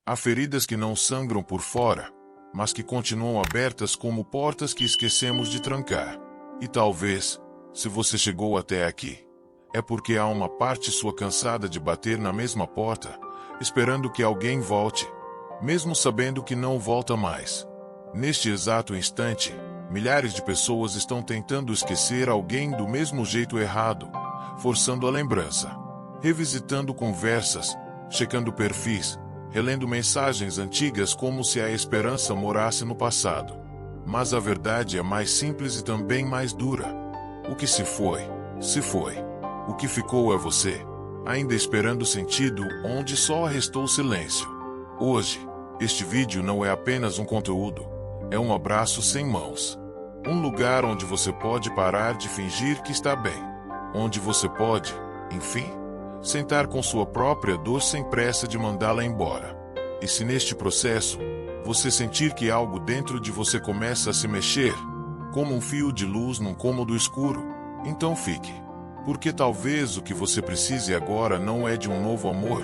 Há feridas que não sangram por fora, mas que continuam abertas como portas que esquecemos de trancar. E talvez, se você chegou até aqui, é porque há uma parte sua cansada de bater na mesma porta, esperando que alguém volte, mesmo sabendo que não volta mais. Neste exato instante, milhares de pessoas estão tentando esquecer alguém do mesmo jeito errado, forçando a lembrança, revisitando conversas, checando perfis, relendo mensagens antigas como se a esperança morasse no passado. Mas a verdade é mais simples e também mais dura. O que se foi, se foi. O que ficou é você, ainda esperando sentido onde só restou silêncio. Hoje, este vídeo não é apenas um conteúdo, é um abraço sem mãos. Um lugar onde você pode parar de fingir que está bem. Onde você pode, enfim, sentar com sua própria dor sem pressa de mandá-la embora. E se neste processo, você sentir que algo dentro de você começa a se mexer, como um fio de luz num cômodo escuro, então fique. Porque talvez o que você precise agora não é de um novo amor,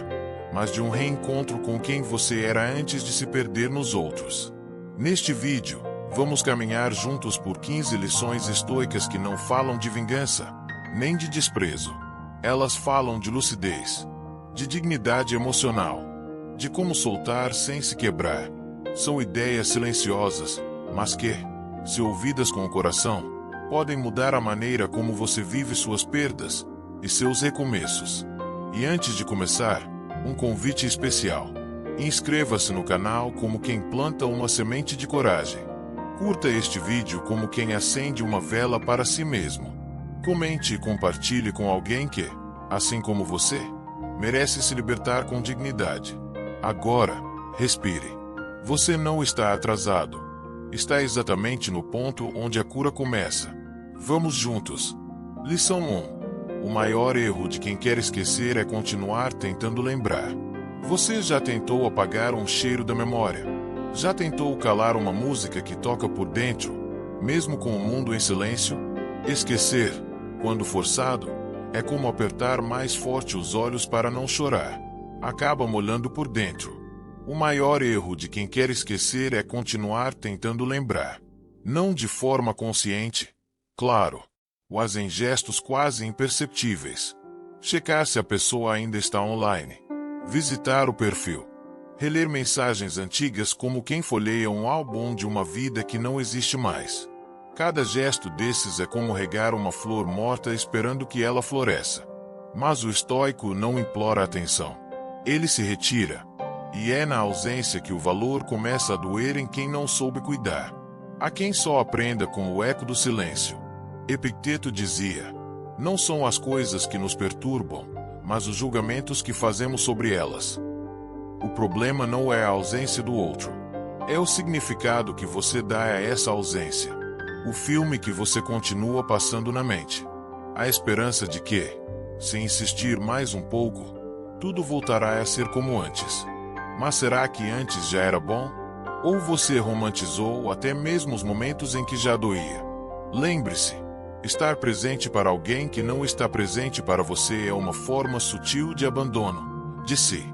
mas de um reencontro com quem você era antes de se perder nos outros. Neste vídeo, vamos caminhar juntos por 15 lições estoicas que não falam de vingança, nem de desprezo. Elas falam de lucidez, de dignidade emocional, de como soltar sem se quebrar. São ideias silenciosas, mas que, se ouvidas com o coração, podem mudar a maneira como você vive suas perdas e seus recomeços. E antes de começar, um convite especial. Inscreva-se no canal como quem planta uma semente de coragem. Curta este vídeo como quem acende uma vela para si mesmo. Comente e compartilhe com alguém que, assim como você, merece se libertar com dignidade. Agora, respire. Você não está atrasado. Está exatamente no ponto onde a cura começa. Vamos juntos. Lição 1. O maior erro de quem quer esquecer é continuar tentando lembrar. Você já tentou apagar um cheiro da memória? Já tentou calar uma música que toca por dentro, mesmo com o mundo em silêncio? Esquecer, quando forçado, é como apertar mais forte os olhos para não chorar. Acaba molhando por dentro. O maior erro de quem quer esquecer é continuar tentando lembrar. Não de forma consciente, claro, mas em gestos quase imperceptíveis. Checar se a pessoa ainda está online. Visitar o perfil. Reler mensagens antigas como quem folheia um álbum de uma vida que não existe mais. Cada gesto desses é como regar uma flor morta esperando que ela floresça. Mas o estoico não implora atenção. Ele se retira. E é na ausência que o valor começa a doer em quem não soube cuidar. Há quem só aprenda com o eco do silêncio. Epicteto dizia: não são as coisas que nos perturbam, mas os julgamentos que fazemos sobre elas. O problema não é a ausência do outro. É o significado que você dá a essa ausência. O filme que você continua passando na mente. A esperança de que, se insistir mais um pouco, tudo voltará a ser como antes. Mas será que antes já era bom? Ou você romantizou até mesmo os momentos em que já doía? Lembre-se, estar presente para alguém que não está presente para você é uma forma sutil de abandono de si.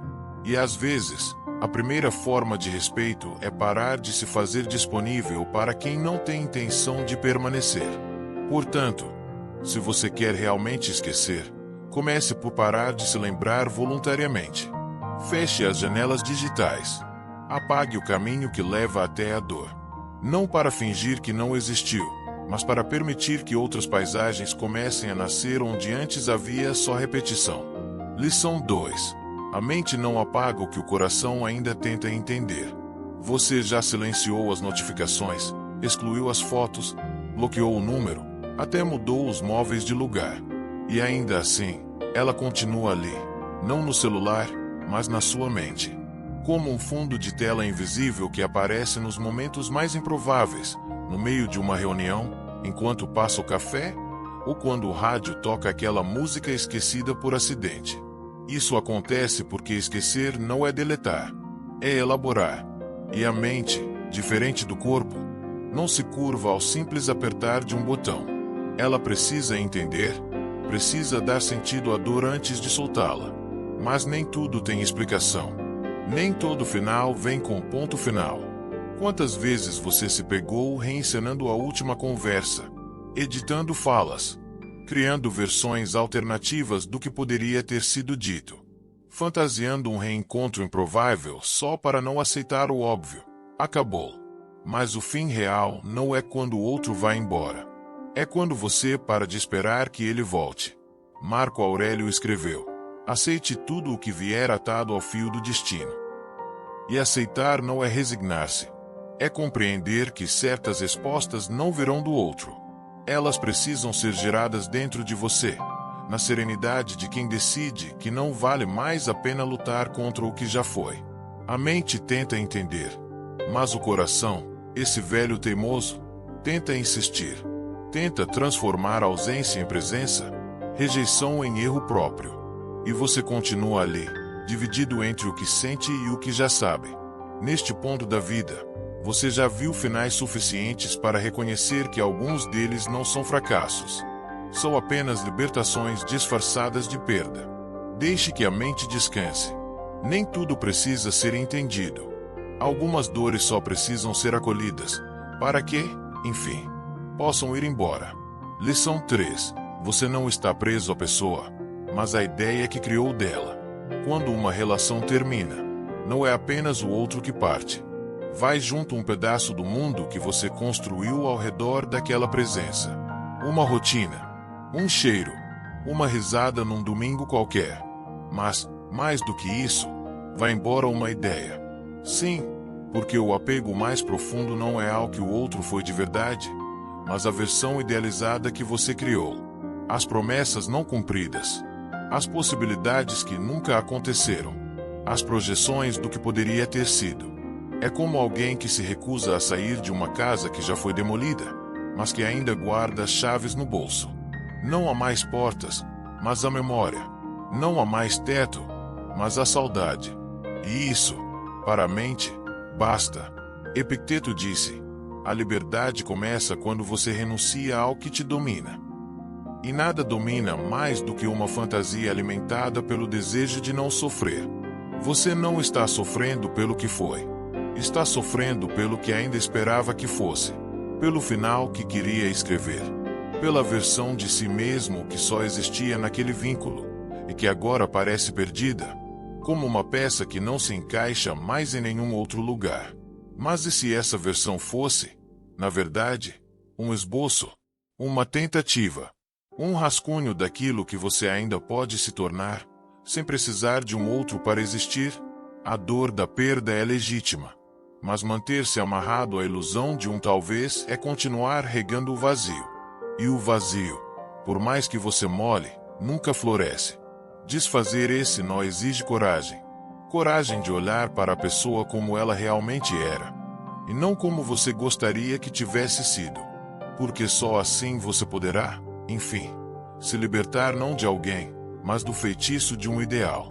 E às vezes, a primeira forma de respeito é parar de se fazer disponível para quem não tem intenção de permanecer. Portanto, se você quer realmente esquecer, comece por parar de se lembrar voluntariamente. Feche as janelas digitais. Apague o caminho que leva até a dor. Não para fingir que não existiu, mas para permitir que outras paisagens comecem a nascer onde antes havia só repetição. Lição 2. A mente não apaga o que o coração ainda tenta entender. Você já silenciou as notificações, excluiu as fotos, bloqueou o número, até mudou os móveis de lugar. E ainda assim, ela continua ali, não no celular, mas na sua mente. Como um fundo de tela invisível que aparece nos momentos mais improváveis, no meio de uma reunião, enquanto passa o café, ou quando o rádio toca aquela música esquecida por acidente. Isso acontece porque esquecer não é deletar, é elaborar. E a mente, diferente do corpo, não se curva ao simples apertar de um botão. Ela precisa entender, precisa dar sentido à dor antes de soltá-la. Mas nem tudo tem explicação. Nem todo final vem com ponto final. Quantas vezes você se pegou reencenando a última conversa, editando falas, criando versões alternativas do que poderia ter sido dito, fantasiando um reencontro improvável só para não aceitar o óbvio? Acabou. Mas o fim real não é quando o outro vai embora. É quando você para de esperar que ele volte. Marco Aurélio escreveu: aceite tudo o que vier atado ao fio do destino. E aceitar não é resignar-se. É compreender que certas respostas não virão do outro. Elas precisam ser geradas dentro de você, na serenidade de quem decide que não vale mais a pena lutar contra o que já foi. A mente tenta entender, mas o coração, esse velho teimoso, tenta insistir. Tenta transformar a ausência em presença, rejeição em erro próprio. E você continua ali, dividido entre o que sente e o que já sabe. Neste ponto da vida, você já viu finais suficientes para reconhecer que alguns deles não são fracassos. São apenas libertações disfarçadas de perda. Deixe que a mente descanse. Nem tudo precisa ser entendido. Algumas dores só precisam ser acolhidas, para que, enfim, possam ir embora. Lição 3. Você não está preso à pessoa, mas à ideia que criou dela. Quando uma relação termina, não é apenas o outro que parte. Vai junto um pedaço do mundo que você construiu ao redor daquela presença. Uma rotina, um cheiro, uma risada num domingo qualquer. Mas, mais do que isso, vai embora uma ideia. Sim, porque o apego mais profundo não é ao que o outro foi de verdade, mas a versão idealizada que você criou. As promessas não cumpridas. As possibilidades que nunca aconteceram. As projeções do que poderia ter sido. É como alguém que se recusa a sair de uma casa que já foi demolida, mas que ainda guarda as chaves no bolso. Não há mais portas, mas a memória. Não há mais teto, mas a saudade. E isso, para a mente, basta. Epicteto disse: a liberdade começa quando você renuncia ao que te domina. E nada domina mais do que uma fantasia alimentada pelo desejo de não sofrer. Você não está sofrendo pelo que foi. Está sofrendo pelo que ainda esperava que fosse. Pelo final que queria escrever. Pela versão de si mesmo que só existia naquele vínculo, e que agora parece perdida, como uma peça que não se encaixa mais em nenhum outro lugar. Mas e se essa versão fosse, na verdade, um esboço, uma tentativa, um rascunho daquilo que você ainda pode se tornar, sem precisar de um outro para existir? A dor da perda é legítima, mas manter-se amarrado à ilusão de um talvez é continuar regando o vazio. E o vazio, por mais que você molhe, nunca floresce. Desfazer esse nó exige coragem. Coragem de olhar para a pessoa como ela realmente era, e não como você gostaria que tivesse sido. Porque só assim você poderá, enfim, se libertar não de alguém, mas do feitiço de um ideal.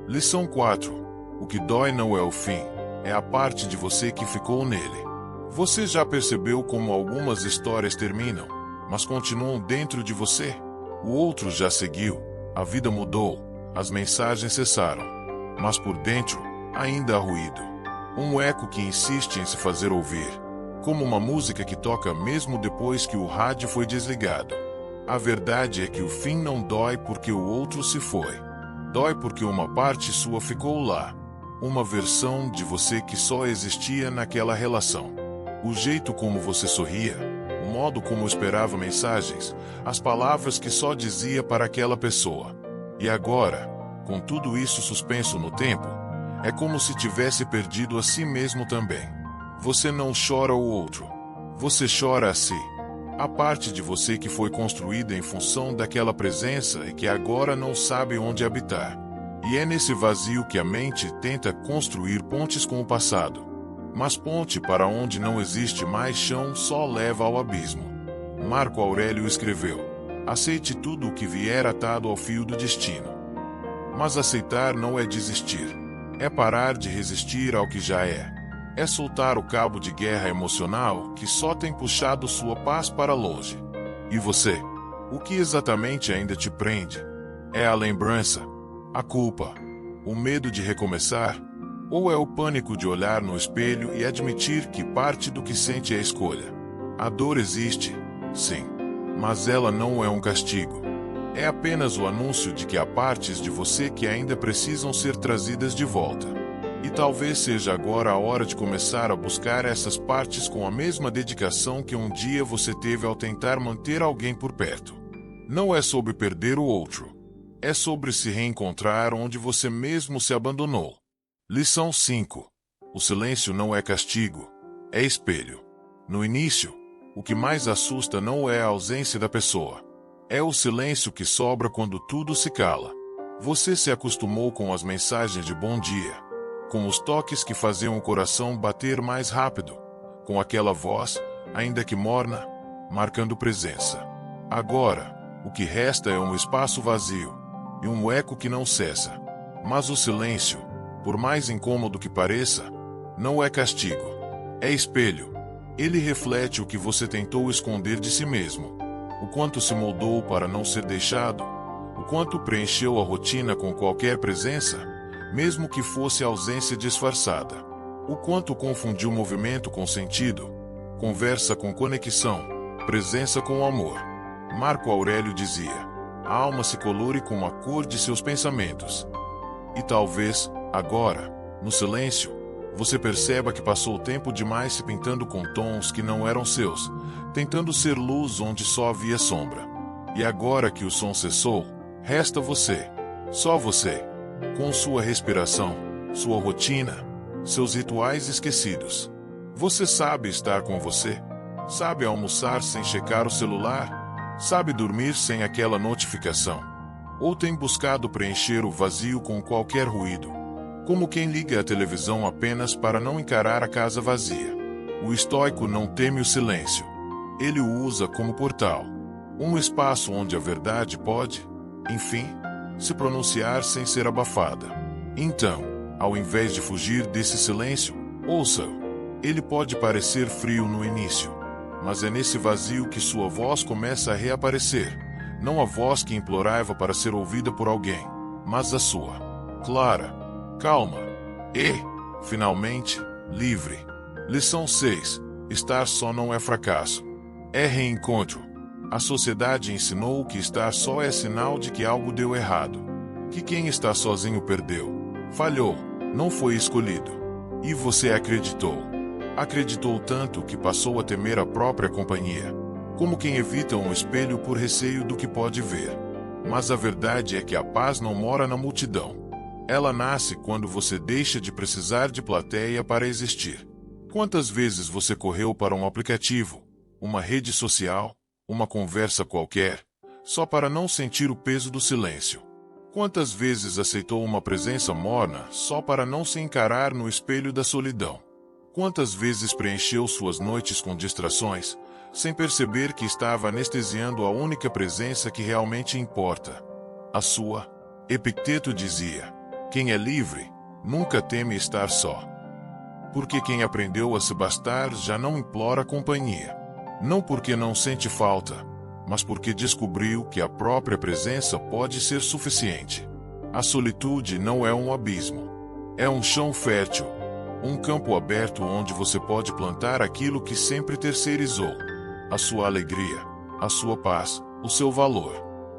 Lição 4. O que dói não é o fim, é a parte de você que ficou nele. Você já percebeu como algumas histórias terminam, mas continuam dentro de você? O outro já seguiu, a vida mudou, as mensagens cessaram. Mas por dentro, ainda há ruído. Um eco que insiste em se fazer ouvir, como uma música que toca mesmo depois que o rádio foi desligado. A verdade é que o fim não dói porque o outro se foi. Dói porque uma parte sua ficou lá. Uma versão de você que só existia naquela relação. O jeito como você sorria, o modo como esperava mensagens, as palavras que só dizia para aquela pessoa. E agora, com tudo isso suspenso no tempo, é como se tivesse perdido a si mesmo também. Você não chora o outro. Você chora a si. A parte de você que foi construída em função daquela presença e que agora não sabe onde habitar. E é nesse vazio que a mente tenta construir pontes com o passado. Mas ponte para onde não existe mais chão só leva ao abismo. Marco Aurélio escreveu: aceite tudo o que vier atado ao fio do destino. Mas aceitar não é desistir. É parar de resistir ao que já é. É soltar o cabo de guerra emocional que só tem puxado sua paz para longe. E você? O que exatamente ainda te prende? É a lembrança? A culpa? O medo de recomeçar? Ou é o pânico de olhar no espelho e admitir que parte do que sente é escolha? A dor existe, sim, mas ela não é um castigo. É apenas o anúncio de que há partes de você que ainda precisam ser trazidas de volta. E talvez seja agora a hora de começar a buscar essas partes com a mesma dedicação que um dia você teve ao tentar manter alguém por perto. Não é sobre perder o outro. É sobre se reencontrar onde você mesmo se abandonou. Lição 5. O silêncio não é castigo, é espelho. No início, o que mais assusta não é a ausência da pessoa. É o silêncio que sobra quando tudo se cala. Você se acostumou com as mensagens de bom dia, com os toques que faziam o coração bater mais rápido, com aquela voz, ainda que morna, marcando presença. Agora, o que resta é um espaço vazio e um eco que não cessa. Mas o silêncio, por mais incômodo que pareça, não é castigo. É espelho. Ele reflete o que você tentou esconder de si mesmo, o quanto se moldou para não ser deixado, o quanto preencheu a rotina com qualquer presença, mesmo que fosse ausência disfarçada, o quanto confundiu movimento com sentido, conversa com conexão, presença com amor. Marco Aurélio dizia: a alma se colore com a cor de seus pensamentos. E talvez, agora, no silêncio, você perceba que passou tempo demais se pintando com tons que não eram seus, tentando ser luz onde só havia sombra. E agora que o som cessou, resta você, só você, com sua respiração, sua rotina, seus rituais esquecidos. Você sabe estar com você? Sabe almoçar sem checar o celular? Sabe dormir sem aquela notificação? Ou tem buscado preencher o vazio com qualquer ruído? Como quem liga a televisão apenas para não encarar a casa vazia. O estoico não teme o silêncio. Ele o usa como portal. Um espaço onde a verdade pode, enfim, se pronunciar sem ser abafada. Então, ao invés de fugir desse silêncio, ouça-o. Ele pode parecer frio no início, mas é nesse vazio que sua voz começa a reaparecer. Não a voz que implorava para ser ouvida por alguém, mas a sua. Clara, calma e, finalmente, livre. Lição 6. Estar só não é fracasso. É reencontro. A sociedade ensinou que estar só é sinal de que algo deu errado. Que quem está sozinho perdeu, falhou, não foi escolhido. E você acreditou. Acreditou tanto que passou a temer a própria companhia, como quem evita um espelho por receio do que pode ver. Mas a verdade é que a paz não mora na multidão. Ela nasce quando você deixa de precisar de plateia para existir. Quantas vezes você correu para um aplicativo, uma rede social, uma conversa qualquer, só para não sentir o peso do silêncio? Quantas vezes aceitou uma presença morna só para não se encarar no espelho da solidão? Quantas vezes preencheu suas noites com distrações, sem perceber que estava anestesiando a única presença que realmente importa? A sua. Epicteto dizia: quem é livre, nunca teme estar só. Porque quem aprendeu a se bastar já não implora companhia. Não porque não sente falta, mas porque descobriu que a própria presença pode ser suficiente. A solitude não é um abismo. É um chão fértil. Um campo aberto onde você pode plantar aquilo que sempre terceirizou. A sua alegria, a sua paz, o seu valor.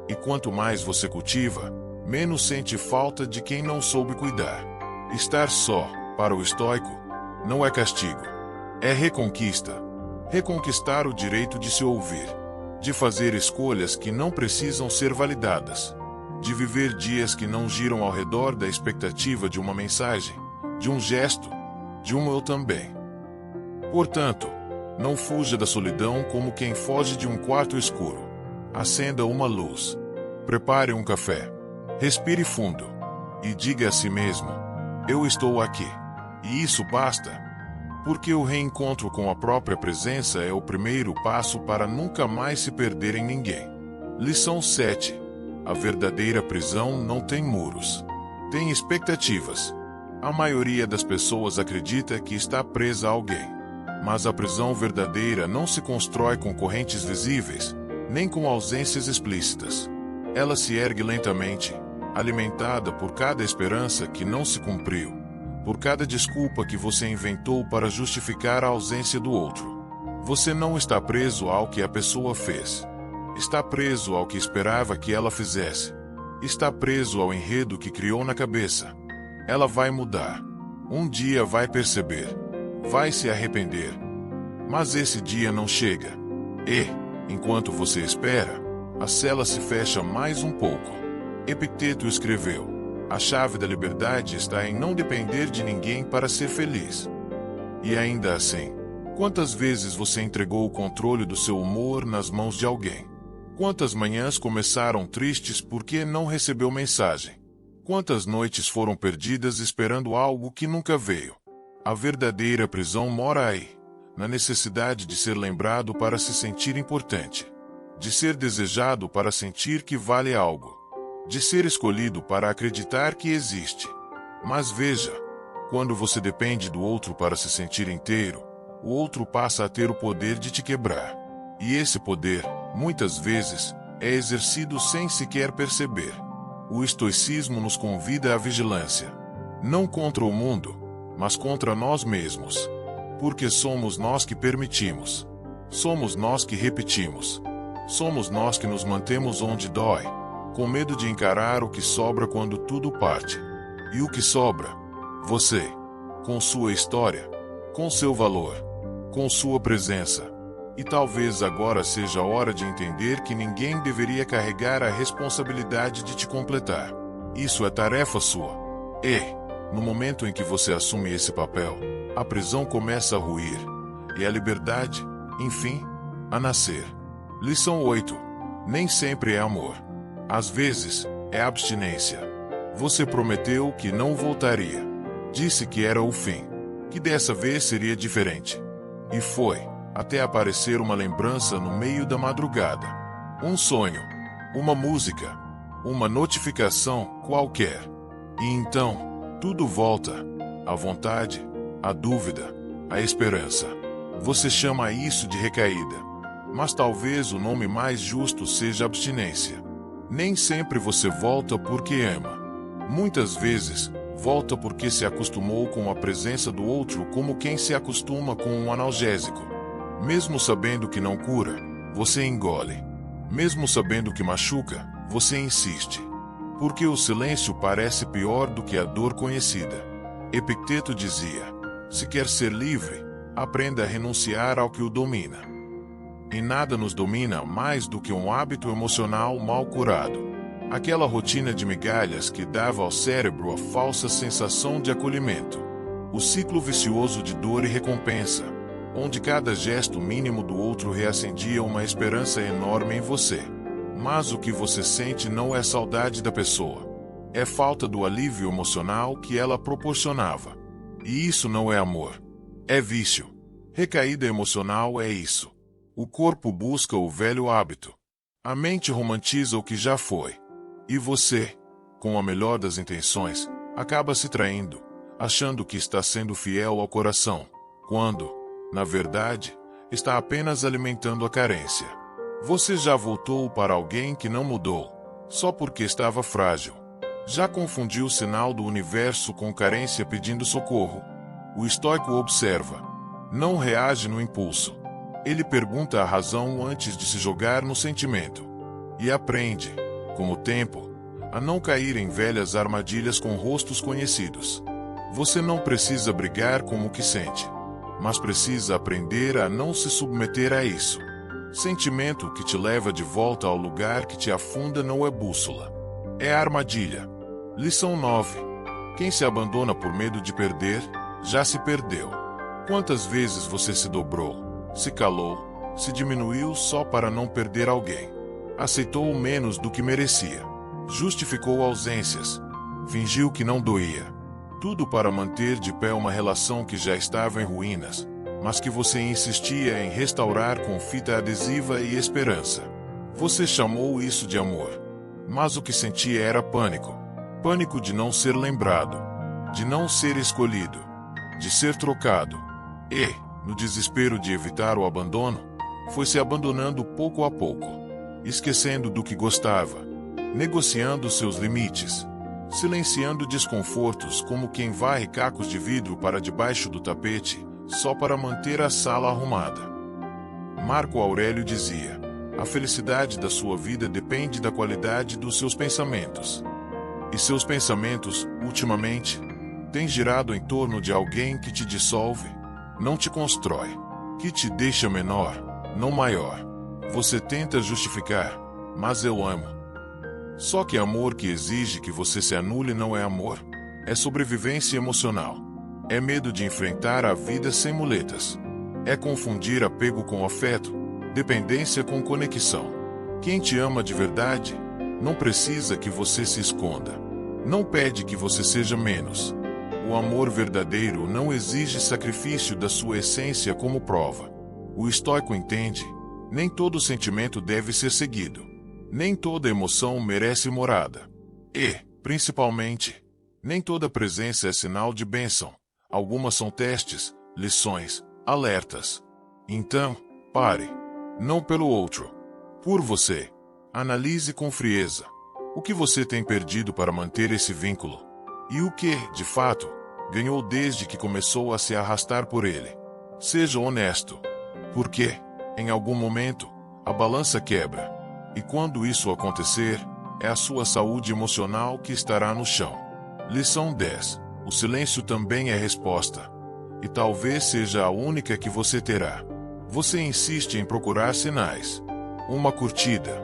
E quanto mais você cultiva, menos sente falta de quem não soube cuidar. Estar só, para o estoico, não é castigo. É reconquista. Reconquistar o direito de se ouvir. De fazer escolhas que não precisam ser validadas. De viver dias que não giram ao redor da expectativa de uma mensagem, de um gesto, de um eu também. Portanto, não fuja da solidão como quem foge de um quarto escuro. Acenda uma luz. Prepare um café. Respire fundo. E diga a si mesmo: eu estou aqui. E isso basta. Porque o reencontro com a própria presença é o primeiro passo para nunca mais se perder em ninguém. Lição 7. A verdadeira prisão não tem muros. Tem expectativas. A maioria das pessoas acredita que está presa a alguém. Mas a prisão verdadeira não se constrói com correntes visíveis, nem com ausências explícitas. Ela se ergue lentamente, alimentada por cada esperança que não se cumpriu, por cada desculpa que você inventou para justificar a ausência do outro. Você não está preso ao que a pessoa fez. Está preso ao que esperava que ela fizesse. Está preso ao enredo que criou na cabeça. Ela vai mudar. Um dia vai perceber. Vai se arrepender. Mas esse dia não chega. E, enquanto você espera, a cela se fecha mais um pouco. Epicteto escreveu: a chave da liberdade está em não depender de ninguém para ser feliz. E ainda assim, quantas vezes você entregou o controle do seu humor nas mãos de alguém? Quantas manhãs começaram tristes porque não recebeu mensagem? Quantas noites foram perdidas esperando algo que nunca veio? A verdadeira prisão mora aí, na necessidade de ser lembrado para se sentir importante, de ser desejado para sentir que vale algo, de ser escolhido para acreditar que existe. Mas veja, quando você depende do outro para se sentir inteiro, o outro passa a ter o poder de te quebrar. E esse poder, muitas vezes, é exercido sem sequer perceber. O estoicismo nos convida à vigilância. Não contra o mundo, mas contra nós mesmos. Porque somos nós que permitimos. Somos nós que repetimos. Somos nós que nos mantemos onde dói, com medo de encarar o que sobra quando tudo parte. E o que sobra? Você. Com sua história. Com seu valor. Com sua presença. E talvez agora seja a hora de entender que ninguém deveria carregar a responsabilidade de te completar. Isso é tarefa sua. E, no momento em que você assume esse papel, a prisão começa a ruir, e a liberdade, enfim, a nascer. Lição 8. Nem sempre é amor. Às vezes, é abstinência. Você prometeu que não voltaria. Disse que era o fim, que dessa vez seria diferente. E foi. Até aparecer uma lembrança no meio da madrugada. Um sonho, uma música, uma notificação qualquer. E então, tudo volta. A vontade, a dúvida, a esperança. Você chama isso de recaída. Mas talvez o nome mais justo seja abstinência. Nem sempre você volta porque ama. Muitas vezes, volta porque se acostumou com a presença do outro como quem se acostuma com um analgésico. Mesmo sabendo que não cura, você engole. Mesmo sabendo que machuca, você insiste. Porque o silêncio parece pior do que a dor conhecida. Epicteto dizia: se quer ser livre, aprenda a renunciar ao que o domina. E nada nos domina mais do que um hábito emocional mal curado. Aquela rotina de migalhas que dava ao cérebro a falsa sensação de acolhimento. O ciclo vicioso de dor e recompensa, onde cada gesto mínimo do outro reacendia uma esperança enorme em você. Mas o que você sente não é saudade da pessoa. É falta do alívio emocional que ela proporcionava. E isso não é amor. É vício. Recaída emocional é isso. O corpo busca o velho hábito. A mente romantiza o que já foi. E você, com a melhor das intenções, acaba se traindo, achando que está sendo fiel ao coração, quando, na verdade, está apenas alimentando a carência. Você já voltou para alguém que não mudou, só porque estava frágil. Já confundiu o sinal do universo com carência pedindo socorro. O estoico observa. Não reage no impulso. Ele pergunta a razão antes de se jogar no sentimento. E aprende, com o tempo, a não cair em velhas armadilhas com rostos conhecidos. Você não precisa brigar com o que sente, mas precisa aprender a não se submeter a isso. Sentimento que te leva de volta ao lugar que te afunda não é bússola. É armadilha. Lição 9. Quem se abandona por medo de perder, já se perdeu. Quantas vezes você se dobrou, se calou, se diminuiu só para não perder alguém? Aceitou menos do que merecia. Justificou ausências. Fingiu que não doía. Tudo para manter de pé uma relação que já estava em ruínas, mas que você insistia em restaurar com fita adesiva e esperança. Você chamou isso de amor. Mas o que sentia era pânico. Pânico de não ser lembrado, de não ser escolhido, de ser trocado. E, no desespero de evitar o abandono, foi se abandonando pouco a pouco, esquecendo do que gostava, negociando seus limites, silenciando desconfortos como quem varre cacos de vidro para debaixo do tapete, só para manter a sala arrumada. Marco Aurélio dizia: a felicidade da sua vida depende da qualidade dos seus pensamentos. E seus pensamentos, ultimamente, têm girado em torno de alguém que te dissolve, não te constrói, que te deixa menor, não maior. Você tenta justificar, mas eu amo. Só que amor que exige que você se anule não é amor, é sobrevivência emocional. É medo de enfrentar a vida sem muletas. É confundir apego com afeto, dependência com conexão. Quem te ama de verdade, não precisa que você se esconda. Não pede que você seja menos. O amor verdadeiro não exige sacrifício da sua essência como prova. O estoico entende: nem todo sentimento deve ser seguido. Nem toda emoção merece morada. E, principalmente, nem toda presença é sinal de bênção. Algumas são testes, lições, alertas. Então, pare. Não pelo outro. Por você. Analise com frieza. O que você tem perdido para manter esse vínculo? E o que, de fato, ganhou desde que começou a se arrastar por ele? Seja honesto. Porque, em algum momento, a balança quebra. E quando isso acontecer, é a sua saúde emocional que estará no chão. Lição 10. O silêncio também é resposta. E talvez seja a única que você terá. Você insiste em procurar sinais. Uma curtida.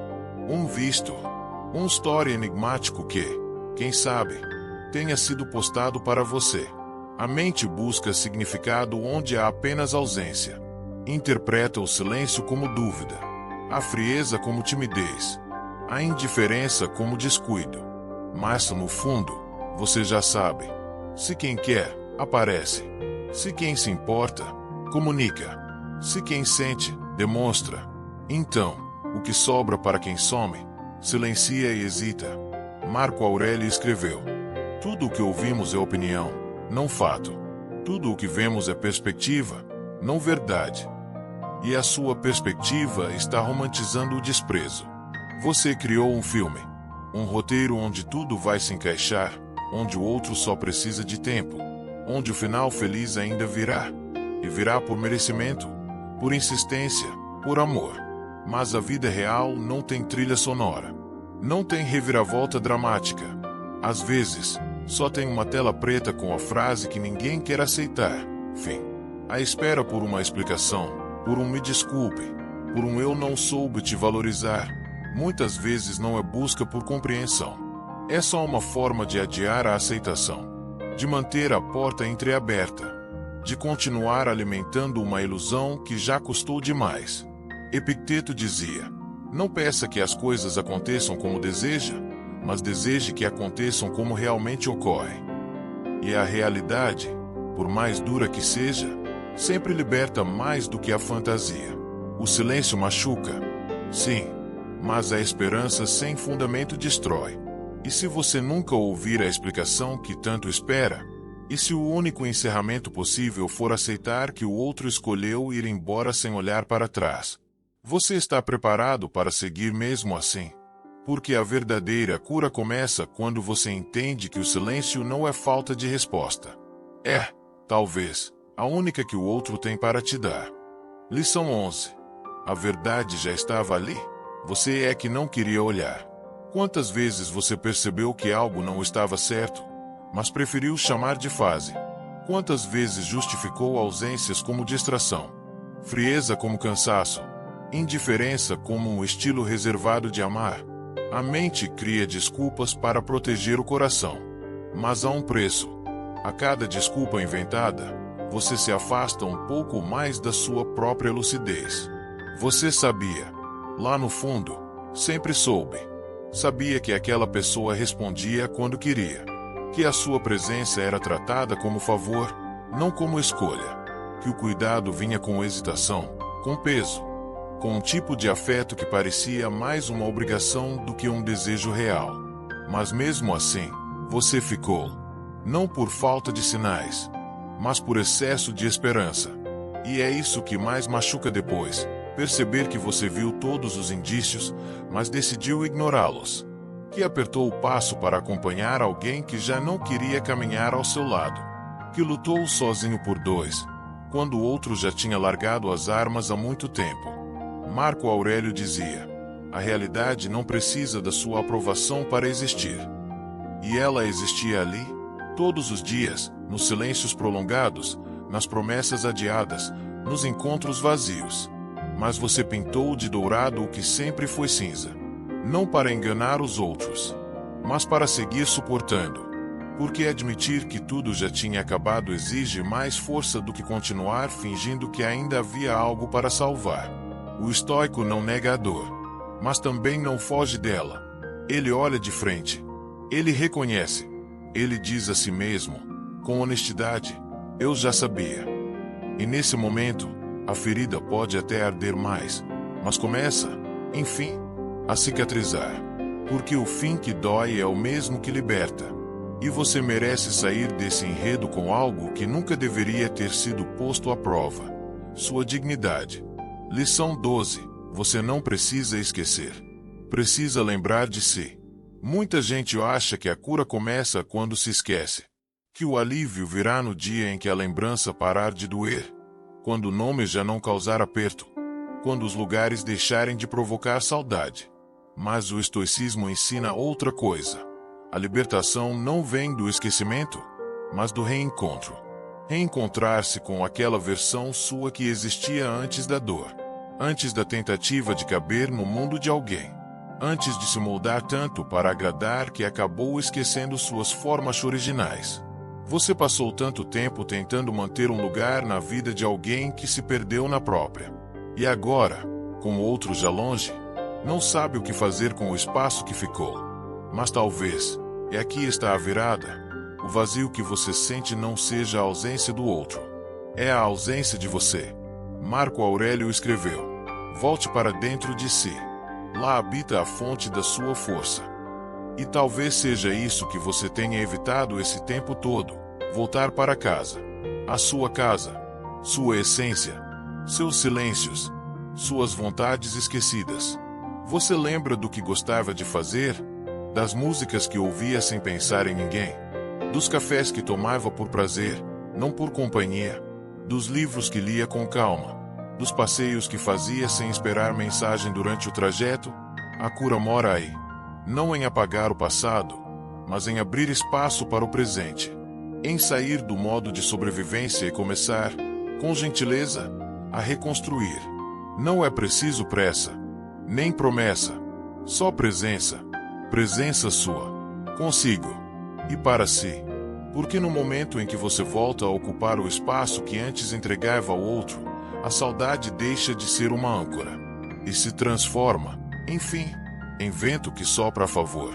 Um visto. Um story enigmático que, quem sabe, tenha sido postado para você. A mente busca significado onde há apenas ausência. Interpreta o silêncio como dúvida. A frieza como timidez, a indiferença como descuido. Mas, no fundo, você já sabe. Se quem quer, aparece. Se quem se importa, comunica. Se quem sente, demonstra. Então, o que sobra para quem some, silencia e hesita. Marco Aurélio escreveu: tudo o que ouvimos é opinião, não fato. Tudo o que vemos é perspectiva, não verdade. E a sua perspectiva está romantizando o desprezo. Você criou um filme, um roteiro onde tudo vai se encaixar, onde o outro só precisa de tempo, onde o final feliz ainda virá. E virá por merecimento, por insistência, por amor. Mas a vida real não tem trilha sonora. Não tem reviravolta dramática. Às vezes, só tem uma tela preta com a frase que ninguém quer aceitar. Fim. A espera por uma explicação, por um me desculpe, por um eu não soube te valorizar, muitas vezes não é busca por compreensão. É só uma forma de adiar a aceitação, de manter a porta entreaberta, de continuar alimentando uma ilusão que já custou demais. Epicteto dizia: não peça que as coisas aconteçam como deseja, mas deseje que aconteçam como realmente ocorrem. E a realidade, por mais dura que seja, sempre liberta mais do que a fantasia. O silêncio machuca, sim, mas a esperança sem fundamento destrói. E se você nunca ouvir a explicação que tanto espera? E se o único encerramento possível for aceitar que o outro escolheu ir embora sem olhar para trás? Você está preparado para seguir mesmo assim? Porque a verdadeira cura começa quando você entende que o silêncio não é falta de resposta. É, talvez, a única que o outro tem para te dar. Lição 11. A verdade já estava ali. Você é que não queria olhar. Quantas vezes você percebeu que algo não estava certo, mas preferiu chamar de fase? Quantas vezes justificou ausências como distração, frieza como cansaço, indiferença como um estilo reservado de amar? A mente cria desculpas para proteger o coração. Mas há um preço. A cada desculpa inventada, você se afasta um pouco mais da sua própria lucidez. Você sabia, lá no fundo, sempre soube. Sabia que aquela pessoa respondia quando queria. Que a sua presença era tratada como favor, não como escolha. Que o cuidado vinha com hesitação, com peso. Com um tipo de afeto que parecia mais uma obrigação do que um desejo real. Mas mesmo assim, você ficou. Não por falta de sinais, mas por excesso de esperança. E é isso que mais machuca depois, perceber que você viu todos os indícios, mas decidiu ignorá-los. que apertou o passo para acompanhar alguém que já não queria caminhar ao seu lado, que lutou sozinho por dois, quando o outro já tinha largado as armas há muito tempo. Marco Aurélio dizia: a realidade não precisa da sua aprovação para existir. E ela existia ali, todos os dias, nos silêncios prolongados, nas promessas adiadas, nos encontros vazios. Mas você pintou de dourado o que sempre foi cinza. Não para enganar os outros, mas para seguir suportando. Porque admitir que tudo já tinha acabado exige mais força do que continuar fingindo que ainda havia algo para salvar. O estoico não nega a dor, mas também não foge dela. Ele olha de frente. Ele reconhece. Ele diz a si mesmo, com honestidade: eu já sabia. E nesse momento, a ferida pode até arder mais, mas começa, enfim, a cicatrizar. Porque o fim que dói é o mesmo que liberta. E você merece sair desse enredo com algo que nunca deveria ter sido posto à prova: sua dignidade. Lição 12. Você não precisa esquecer. Precisa lembrar de si. Muita gente acha que a cura começa quando se esquece. Que o alívio virá no dia em que a lembrança parar de doer. Quando o nome já não causar aperto. Quando os lugares deixarem de provocar saudade. Mas o estoicismo ensina outra coisa. A libertação não vem do esquecimento, mas do reencontro. Reencontrar-se com aquela versão sua que existia antes da dor. Antes da tentativa de caber no mundo de alguém. Antes de se moldar tanto para agradar que acabou esquecendo suas formas originais. Você passou tanto tempo tentando manter um lugar na vida de alguém que se perdeu na própria. E agora, com o outro já longe, não sabe o que fazer com o espaço que ficou. Mas talvez, e aqui está a virada, o vazio que você sente não seja a ausência do outro. É a ausência de você. Marco Aurélio escreveu: volte para dentro de si. Lá habita a fonte da sua força. E talvez seja isso que você tenha evitado esse tempo todo: voltar para casa. A sua casa. Sua essência. Seus silêncios. Suas vontades esquecidas. Você lembra do que gostava de fazer? Das músicas que ouvia sem pensar em ninguém? Dos cafés que tomava por prazer, não por companhia? Dos livros que lia com calma? Dos passeios que fazia sem esperar mensagem durante o trajeto? A cura mora aí. Não em apagar o passado, mas em abrir espaço para o presente. Em sair do modo de sobrevivência e começar, com gentileza, a reconstruir. Não é preciso pressa, nem promessa, só presença. Presença sua, consigo e para si. Porque no momento em que você volta a ocupar o espaço que antes entregava ao outro, a saudade deixa de ser uma âncora e se transforma, enfim, em vento que sopra a favor.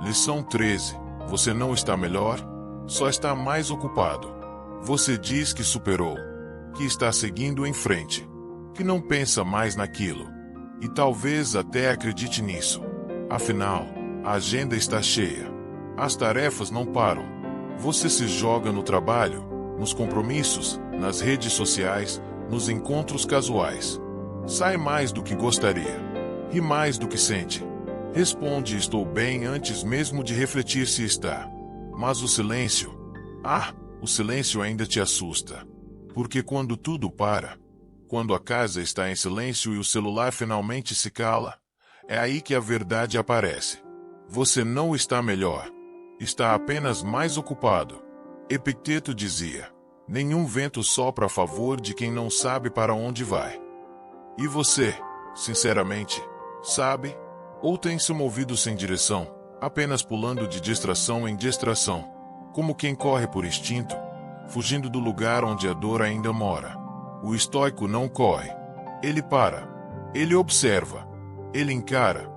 Lição 13. Você não está melhor, só está mais ocupado. Você diz que superou, que está seguindo em frente, que não pensa mais naquilo. E talvez até acredite nisso. Afinal, a agenda está cheia. As tarefas não param. Você se joga no trabalho, nos compromissos, nas redes sociais, nos encontros casuais. Sai mais do que gostaria. Ri mais do que sente. Responde estou bem antes mesmo de refletir se está. Mas o silêncio... o silêncio ainda te assusta. Porque quando tudo para, quando a casa está em silêncio e o celular finalmente se cala, é aí que a verdade aparece. Você não está melhor. Está apenas mais ocupado. Epicteto dizia: nenhum vento sopra a favor de quem não sabe para onde vai. E você, sinceramente, sabe? Ou tem se movido sem direção, apenas pulando de distração em distração, como quem corre por instinto, fugindo do lugar onde a dor ainda mora? O estoico não corre. Ele para. Ele observa. Ele encara.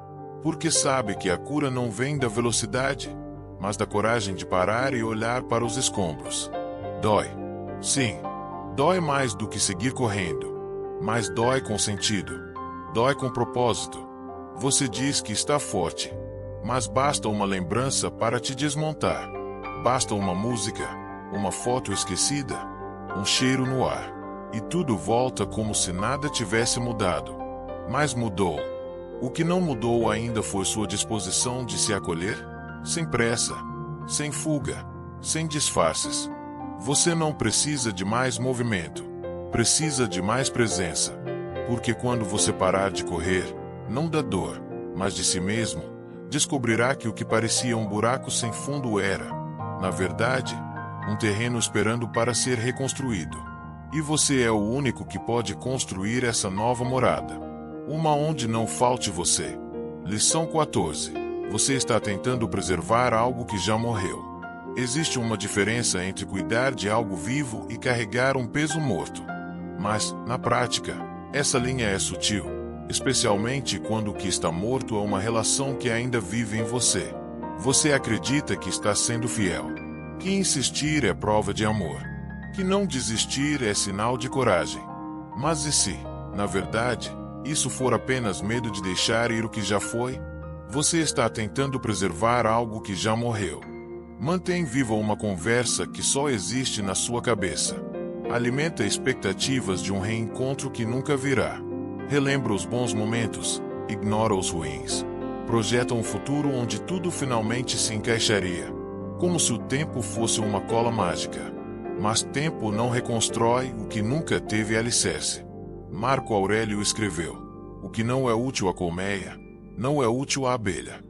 Porque sabe que a cura não vem da velocidade, mas da coragem de parar e olhar para os escombros. Dói. Sim. Dói mais do que seguir correndo. Mas dói com sentido. Dói com propósito. Você diz que está forte. Mas basta uma lembrança para te desmontar. Basta uma música, uma foto esquecida, um cheiro no ar. E tudo volta como se nada tivesse mudado. Mas mudou. O que não mudou ainda foi sua disposição de se acolher, sem pressa, sem fuga, sem disfarces. Você não precisa de mais movimento, precisa de mais presença. Porque quando você parar de correr, não da dor, mas de si mesmo, descobrirá que o que parecia um buraco sem fundo era, na verdade, um terreno esperando para ser reconstruído. E você é o único que pode construir essa nova morada. Uma onde não falte você. Lição 14. Você está tentando preservar algo que já morreu. Existe uma diferença entre cuidar de algo vivo e carregar um peso morto. Mas, na prática, essa linha é sutil, especialmente quando o que está morto é uma relação que ainda vive em você. Você acredita que está sendo fiel, que insistir é prova de amor, que não desistir é sinal de coragem. Mas e se, na verdade, isso for apenas medo de deixar ir o que já foi? Você está tentando preservar algo que já morreu. Mantém viva uma conversa que só existe na sua cabeça. Alimenta expectativas de um reencontro que nunca virá. Relembra os bons momentos, ignora os ruins. Projeta um futuro onde tudo finalmente se encaixaria. Como se o tempo fosse uma cola mágica. Mas tempo não reconstrói o que nunca teve alicerce. Marco Aurélio escreveu: o que não é útil à colmeia, não é útil à abelha.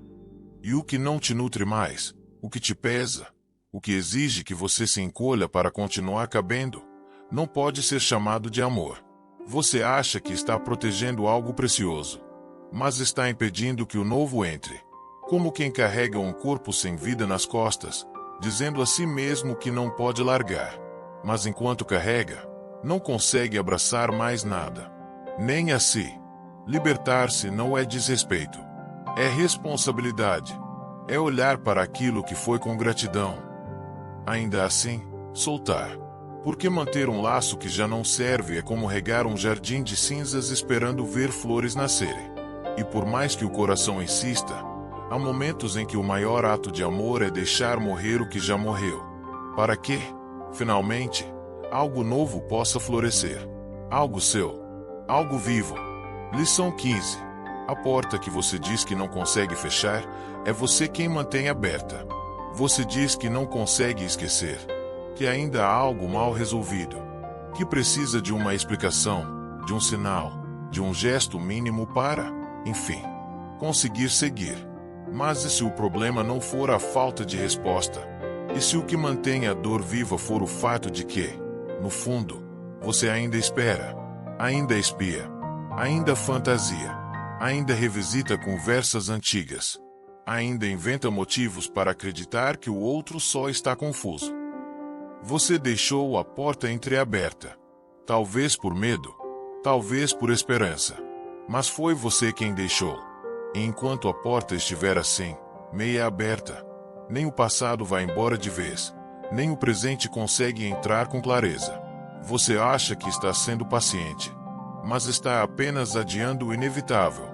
E o que não te nutre mais, o que te pesa, o que exige que você se encolha para continuar cabendo, não pode ser chamado de amor. Você acha que está protegendo algo precioso, mas está impedindo que o novo entre. Como quem carrega um corpo sem vida nas costas, dizendo a si mesmo que não pode largar. Mas enquanto carrega, não consegue abraçar mais nada. Nem a si. Libertar-se não é desrespeito. É responsabilidade. É olhar para aquilo que foi com gratidão. Ainda assim, soltar. Porque manter um laço que já não serve é como regar um jardim de cinzas esperando ver flores nascerem. E por mais que o coração insista, há momentos em que o maior ato de amor é deixar morrer o que já morreu. Para que, finalmente, algo novo possa florescer. Algo seu. Algo vivo. Lição 15. A porta que você diz que não consegue fechar, é você quem mantém aberta. Você diz que não consegue esquecer, que ainda há algo mal resolvido, que precisa de uma explicação, de um sinal, de um gesto mínimo para, enfim, conseguir seguir. Mas e se o problema não for a falta de resposta? E se o que mantém a dor viva for o fato de que, no fundo, você ainda espera, ainda espia, ainda fantasia, ainda revisita conversas antigas, ainda inventa motivos para acreditar que o outro só está confuso? Você deixou a porta entreaberta. Talvez por medo, talvez por esperança. Mas foi você quem deixou. E enquanto a porta estiver assim, meia aberta, nem o passado vai embora de vez, nem o presente consegue entrar com clareza. Você acha que está sendo paciente, mas está apenas adiando o inevitável.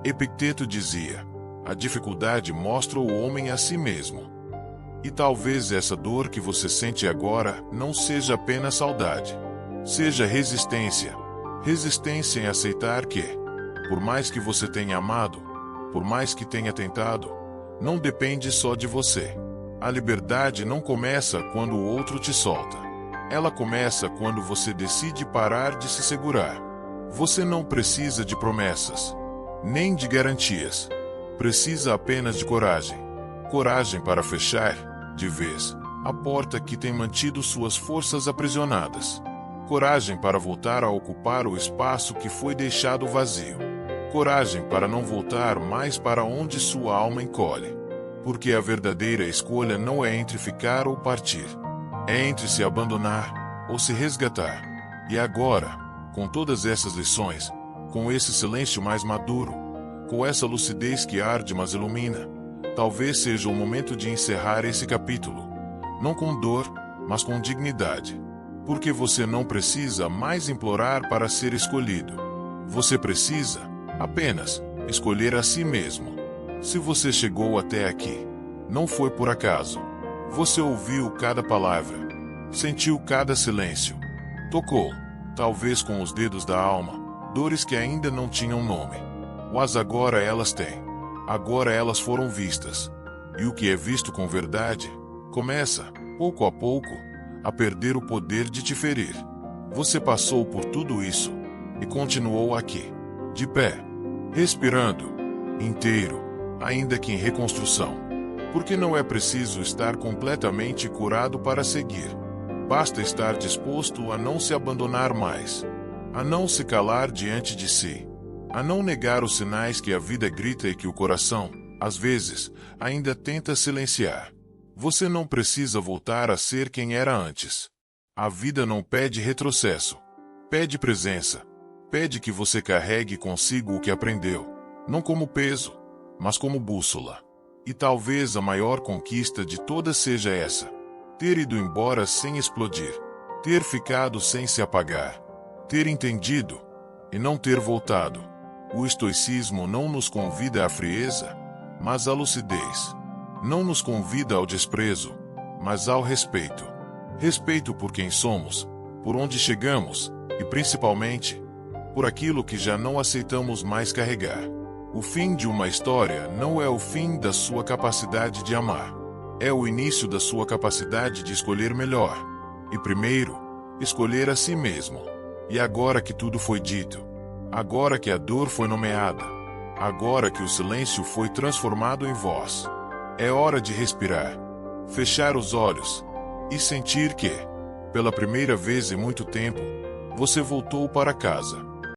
Epicteto dizia: a dificuldade mostra o homem a si mesmo. E talvez essa dor que você sente agora não seja apenas saudade. Seja resistência. Resistência em aceitar que, por mais que você tenha amado, por mais que tenha tentado, não depende só de você. A liberdade não começa quando o outro te solta. Ela começa quando você decide parar de se segurar. Você não precisa de promessas, nem de garantias. Precisa apenas de coragem. Coragem para fechar, de vez, a porta que tem mantido suas forças aprisionadas. Coragem para voltar a ocupar o espaço que foi deixado vazio. Coragem para não voltar mais para onde sua alma encolhe. Porque a verdadeira escolha não é entre ficar ou partir. É entre se abandonar ou se resgatar. E agora, com todas essas lições, com esse silêncio mais maduro, com essa lucidez que arde mas ilumina, talvez seja o momento de encerrar esse capítulo. Não com dor, mas com dignidade. Porque você não precisa mais implorar para ser escolhido. Você precisa, apenas, escolher a si mesmo. Se você chegou até aqui, não foi por acaso. Você ouviu cada palavra, sentiu cada silêncio, tocou, talvez com os dedos da alma, dores que ainda não tinham nome. Mas agora elas têm. Agora elas foram vistas. E o que é visto com verdade, começa, pouco a pouco, a perder o poder de te ferir. Você passou por tudo isso e continuou aqui, de pé, respirando, inteiro, ainda que em reconstrução. Porque não é preciso estar completamente curado para seguir. Basta estar disposto a não se abandonar mais, a não se calar diante de si, a não negar os sinais que a vida grita e que o coração, às vezes, ainda tenta silenciar. Você não precisa voltar a ser quem era antes. A vida não pede retrocesso. Pede presença. Pede que você carregue consigo o que aprendeu, não como peso, mas como bússola. E talvez a maior conquista de todas seja essa: ter ido embora sem explodir, ter ficado sem se apagar, ter entendido e não ter voltado. O estoicismo não nos convida à frieza, mas à lucidez. Não nos convida ao desprezo, mas ao respeito. Respeito por quem somos, por onde chegamos e, principalmente, por aquilo que já não aceitamos mais carregar. O fim de uma história não é o fim da sua capacidade de amar. É o início da sua capacidade de escolher melhor. E primeiro, escolher a si mesmo. E agora que tudo foi dito, agora que a dor foi nomeada, agora que o silêncio foi transformado em voz, é hora de respirar, fechar os olhos e sentir que, pela primeira vez em muito tempo, você voltou para casa.